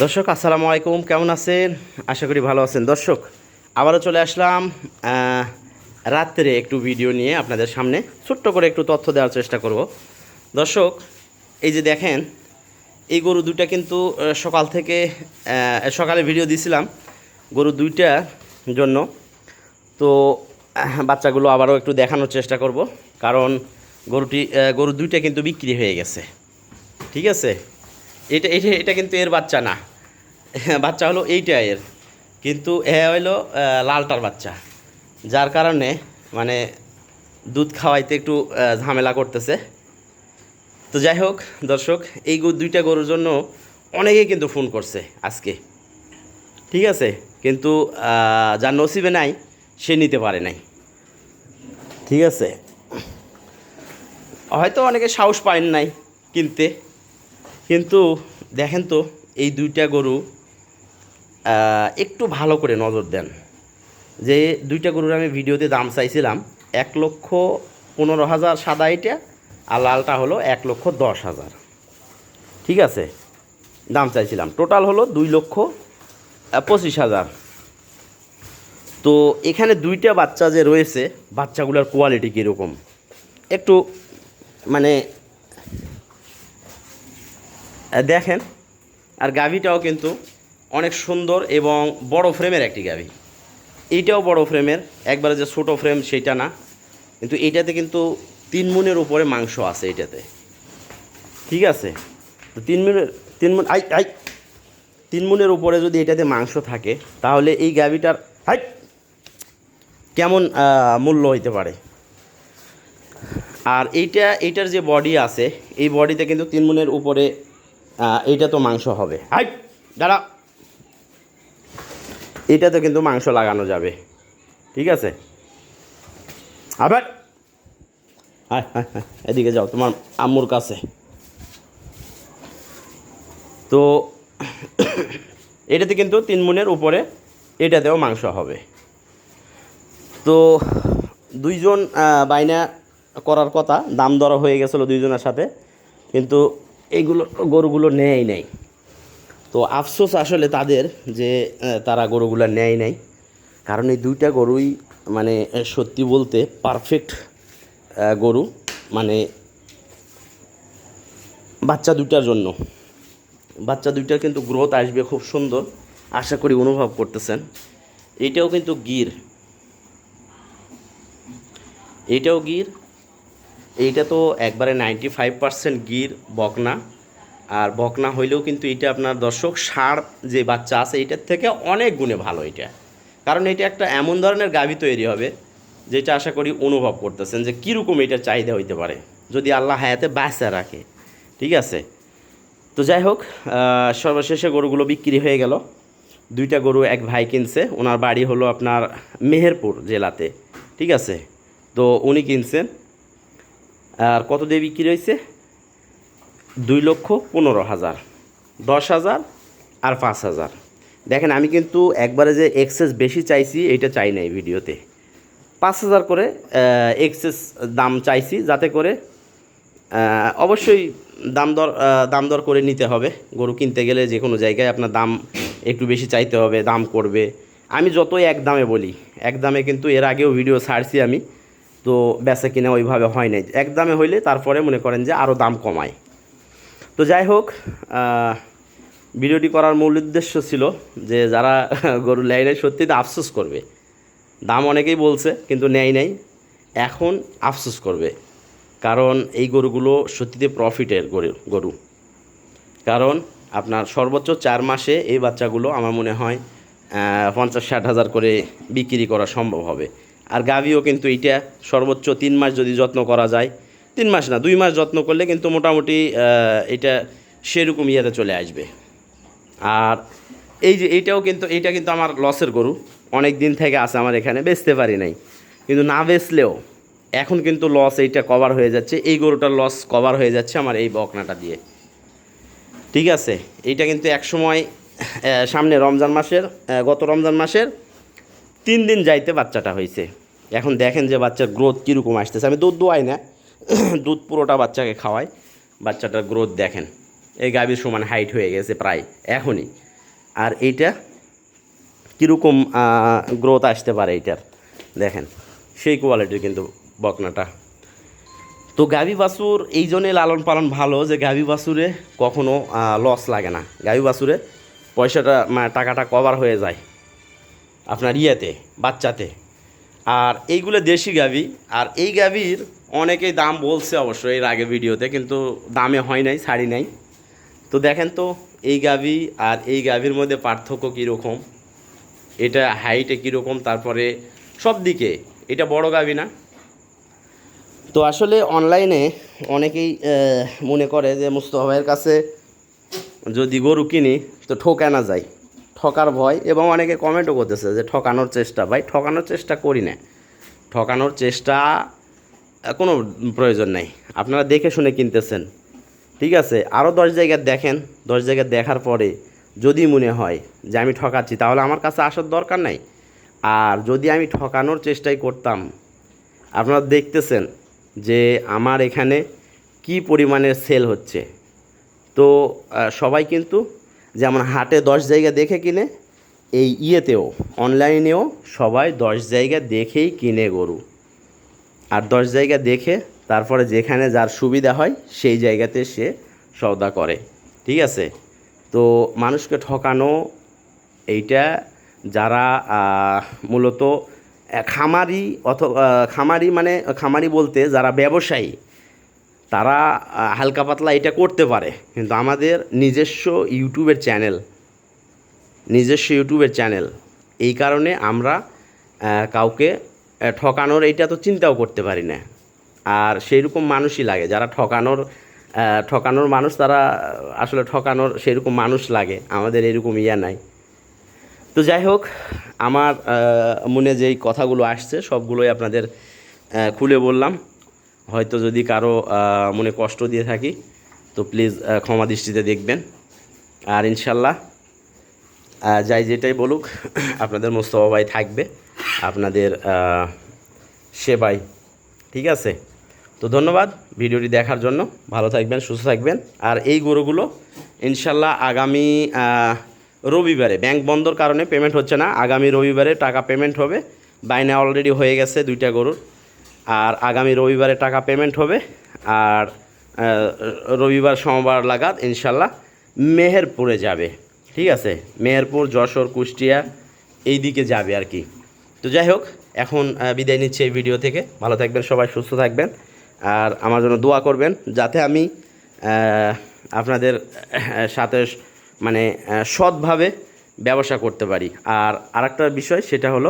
দর্শক আসসালামু আলাইকুম, কেমন আছেন? আশা করি ভালো আছেন। দর্শক আবারও চলে আসলাম রাত্রে একটু ভিডিও নিয়ে আপনাদের সামনে ছোট্ট করে একটু তথ্য দেওয়ার চেষ্টা করব। দর্শক এই যে দেখেন, এই গরু দুইটা কিন্তু সকাল থেকে সকালে ভিডিও দিয়েছিলাম গরু দুইটার জন্য। তো বাচ্চাগুলো আবারও একটু দেখানোর চেষ্টা করব, কারণ গরু দুইটা কিন্তু বিক্রি হয়ে গেছে। ঠিক আছে, এটা এটা এটা কিন্তু এর বাচ্চা না, বাচ্চা হলো এইটা এর, কিন্তু এ হইলো লালটার বাচ্চা, যার কারণে মানে দুধ খাওয়াইতে একটু ঝামেলা করতেছে। তো যাই হোক দর্শক, এই দুইটা গরুর জন্য অনেকেই কিন্তু ফোন করছে আজকে। ঠিক আছে, কিন্তু যার নসিবে নাই সে নিতে পারে নাই। ঠিক আছে, হয়তো অনেকে সাহস পায় নাই কিনতে, কিন্তু দেখেন তো এই দুইটা গরু একটু ভালো করে নজর দেন। যে দুইটা গরুর আমি ভিডিওতে দাম চাইছিলাম 1,15,000 সাদা এটা, আর লালটা হলো 1,10,000। ঠিক আছে, দাম চাইছিলাম, টোটাল হলো 2,25,000। তো এখানে দুইটা বাচ্চা যে রয়েছে, বাচ্চাগুলোর কোয়ালিটি কীরকম একটু মানে দেখেন। আর গাভীটাও কিন্তু অনেক সুন্দর এবং বড় ফ্রেমের একটি গাভী। এইটাও বড় ফ্রেমের, একবারে যে ছোটো ফ্রেম সেইটা না, কিন্তু এইটাতে কিন্তু 3 মণের উপরে মাংস আছে এইটাতে। ঠিক আছে, তো 3 মণের উপরে যদি এটাতে মাংস থাকে, তাহলে এই গাভীটার কেমন মূল্য হইতে পারে। আর এইটার যে বডি আছে, এই বডিতে কিন্তু 3 মণের উপরে এইটা তো মাংস হবে। দাঁড়া, এটাতে কিন্তু মাংস লাগানো যাবে। ঠিক আছে, আবার এদিকে যাও তোমার আম্মুর কাছে। তো এটাতে কিন্তু 3 মণের উপরে এটাতেও মাংস হবে। তো দুইজন বাইনা করার কথা, দাম দর হয়ে গেছিলো দুইজনের সাথে, কিন্তু এইগুলো গরুগুলো নেয় নাই। তো আফসোস আসলে তাদের যে তারা গরুগুলো নেয় নাই, কারণ এই দুইটা গরুই মানে সত্যি বলতে পারফেক্ট গরু, মানে বাচ্চা দুইটার জন্য। বাচ্চা দুইটার কিন্তু গ্রোথ আসবে খুব সুন্দর, আশা করি অনুভব করতেছেন। এইটাও কিন্তু গির, এইটাও গির, এইটা তো একবারে 95% গির বকনা। আর বকনা হইলেও কিন্তু এটা আপনার দর্শক ষাঁড় যে বাচ্চা আছে এইটার থেকে অনেক গুণে ভালো এটা, কারণ এটা একটা এমন ধরনের গাভী তৈরি হবে যেটা আশা করি অনুভব করতেছেন যে কীরকম এটার চাহিদা হইতে পারে যদি আল্লাহ হায়াতে বাঁচা রাখে। ঠিক আছে, তো যাই হোক, সর্বশেষে গরুগুলো বিক্রি হয়ে গেল। দুইটা গরু এক ভাই কিনছে, ওনার বাড়ি হলো আপনার মেহেরপুর জেলাতে। ঠিক আছে, তো উনি কিনছেন। আর কত দিয়ে বিক্রি হয়েছে? 2,15,000, 10,000 আর 5,000। দেখেন, আমি কিন্তু একবারে যে এক্সেস বেশি চাইছি এটা চাই নাই ভিডিওতে। 5,000 করে এক্সেস দাম চাইছি, যাতে করে অবশ্যই দাম দর করে নিতে হবে। গরু কিনতে গেলে যে কোনো জায়গায় আপনার দাম একটু বেশি চাইতে হবে, দাম করবে। আমি যতই এক দামে বলি, এক দামে কিন্তু এর আগেও ভিডিও ছাড়ছি আমি, তো বেচা কিনা ওইভাবে হয় নাই। এক দামে হইলে তারপরে মনে করেন যে আরও দাম কমায়। তো যাই হোক, ভিডিওটি করার মূল উদ্দেশ্য ছিল যে যারা গরু নেয় নাই সত্যি তো আফসোস করবে। দাম অনেকেই বলছে কিন্তু নেয় নাই, এখন আফসোস করবে, কারণ এই গরুগুলো সত্যিতে প্রফিটের গরু। কারণ আপনার সর্বোচ্চ 4 মাসে এই বাচ্চাগুলো আমার মনে হয় 50-60 হাজার করে বিক্রি করা সম্ভব হবে। আর গাভীও কিন্তু এইটা সর্বোচ্চ 3 মাস যদি যত্ন করা যায়, 3 মাস না 2 মাস যত্ন করলে কিন্তু মোটামুটি এটা সেরকম ইয়েতে চলে আসবে। আর এই যে এইটা কিন্তু আমার লসের গরু, অনেক দিন থেকে আছে আমার এখানে, বেচতে পারি নাই। কিন্তু না বেচলেও এখন কিন্তু লস এইটা কভার হয়ে যাচ্ছে, এই গরুটার লস কভার হয়ে যাচ্ছে আমার এই বকনাটা দিয়ে। ঠিক আছে, এইটা কিন্তু এক সময় সামনে রমজান মাসের গত রমজান মাসের 3 দিন যাইতে বাচ্চাটা হয়েছে। এখন দেখেন যে বাচ্চার গ্রোথ কীরকম আসতেছে। আমি দুধ দোয়াই না, দুধ পুরোটা বাচ্চাকে খাওয়াই। বাচ্চাটার গ্রোথ দেখেন, এই গাভীর সমান হাইট হয়ে গেছে প্রায় এখনই। আর এইটা কীরকম গ্রোথ আসতে পারে এইটার দেখেন, সেই কোয়ালিটির কিন্তু বকনাটা। তো গাভী বাছুর এই জন্যে লালন পালন ভালো যে গাভী বাছুরে কখনো লস লাগে না, গাভী বাছুরে পয়সাটা টাকাটা কভার হয়ে যায় আপনার ইয়েতে বাচ্চাতে। আর এইগুলো দেশি গাভী, আর এই গাভীর অনেকেই দাম বলছে অবশ্য এর আগে ভিডিওতে, কিন্তু দামে হয় নাই, ছাড়ি নাই। তো দেখেন তো এই গাভী আর এই গাভীর মধ্যে পার্থক্য কীরকম, এটা হাইটে কীরকম, তারপরে সব দিকে এটা বড় গাভী না। তো আসলে অনলাইনে অনেকেই মনে করে যে মুস্তফা ভাইয়ের কাছে যদি গরু কিনি তো ঠকানো যায়, ঠকার ভয়, এবং অনেকে কমেন্টও করতেছে যে ঠকানোর চেষ্টা। ভাই ঠকানোর চেষ্টা করি না, ঠকানোর চেষ্টা কোনো প্রয়োজন নেই। আপনারা দেখে শুনে কিনতেছেন, ঠিক আছে। আরও 10 জায়গায় দেখেন, 10 জায়গায় দেখার পরে যদি মনে হয় যে আমি ঠকাচ্ছি, তাহলে আমার কাছে আসার দরকার নাই। আর যদি আমি ঠকানোর চেষ্টাই করতাম, আপনারা দেখতেছেন যে আমার এখানে কি পরিমাণের সেল হচ্ছে। তো সবাই কিন্তু যেমন হাটে 10 জায়গা দেখে কিনে, এই ইয়েতেও অনলাইনেও সবাই 10 জায়গা দেখেই কিনে গরু। আর 10 জায়গা দেখে তারপরে যেখানে যার সুবিধা হয় সেই জায়গাতে সে সওদা করে, ঠিক আছে। তো মানুষকে ঠকানো এইটা যারা মূলত খামারি অথবা খামারি মানে খামারি বলতে যারা ব্যবসায়ী, তারা হালকা পাতলা এটা করতে পারে। কিন্তু আমাদের নিজস্ব ইউটিউবের চ্যানেল, এই কারণে আমরা কাউকে ঠকানোর এইটা তো চিন্তাও করতে পারি না। আর সেই রকম মানুষই লাগে যারা ঠকানোর মানুষ, তারা আসলে ঠকানোর সেই রকম মানুষ লাগে। আমাদের এরকম ইয়া নাই। তো যাই হোক, আমার মনে যেই কথাগুলো আসছে সবগুলোই আপনাদের খুলে বললাম। হয়তো যদি কারো মনে কষ্ট দিয়ে থাকি তো প্লিজ ক্ষমা দৃষ্টিতে দেখবেন। আর ইনশাল্লাহ যাই যেটাই বলুক আপনাদের মোস্তফা ভাই থাকবে আপনাদের সেবায়, ঠিক আছে। তো ধন্যবাদ ভিডিওটি দেখার জন্য, ভালো থাকবেন, সুস্থ থাকবেন। আর এই গরুগুলো ইনশাল্লাহ আগামী রবিবারে, ব্যাংক বন্ধর কারণে পেমেন্ট হচ্ছে না, আগামী রবিবারে টাকা পেমেন্ট হবে। বাইনা অলরেডি হয়ে গেছে 2টা গরুর, আর আগামী রবিবারে টাকা পেমেন্ট হবে। আর রবিবার সোমবার লাগাত ইনশাল্লাহ মেহেরপুরে যাবে, ঠিক আছে। মেহেরপুর, যশোর, কুষ্টিয়া এই দিকে যাবে আর কি। তো যাই হোক, এখন বিদায় নিচ্ছে এই ভিডিও থেকে। ভালো থাকবেন সবাই, সুস্থ থাকবেন, আর আমার জন্য দোয়া করবেন যাতে আমি আপনাদের সাথে মানে সৎভাবে ব্যবসা করতে পারি। আর আরেকটা বিষয়, সেটা হলো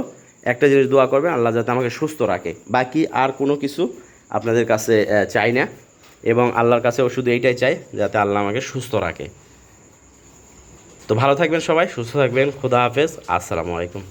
একটা জিনিস দোয়া করবেন, আল্লাহ যাতে আমাকে সুস্থ রাখে। বাকি আর কোনো কিছু আপনাদের কাছে চাই না, এবং আল্লাহর কাছেও শুধু এইটাই চাই যাতে আল্লাহ আমাকে সুস্থ রাখে। তো ভালো থাকবেন সবাই, সুস্থ থাকবেন। খুদা হাফেজ, আসসালামু আলাইকুম।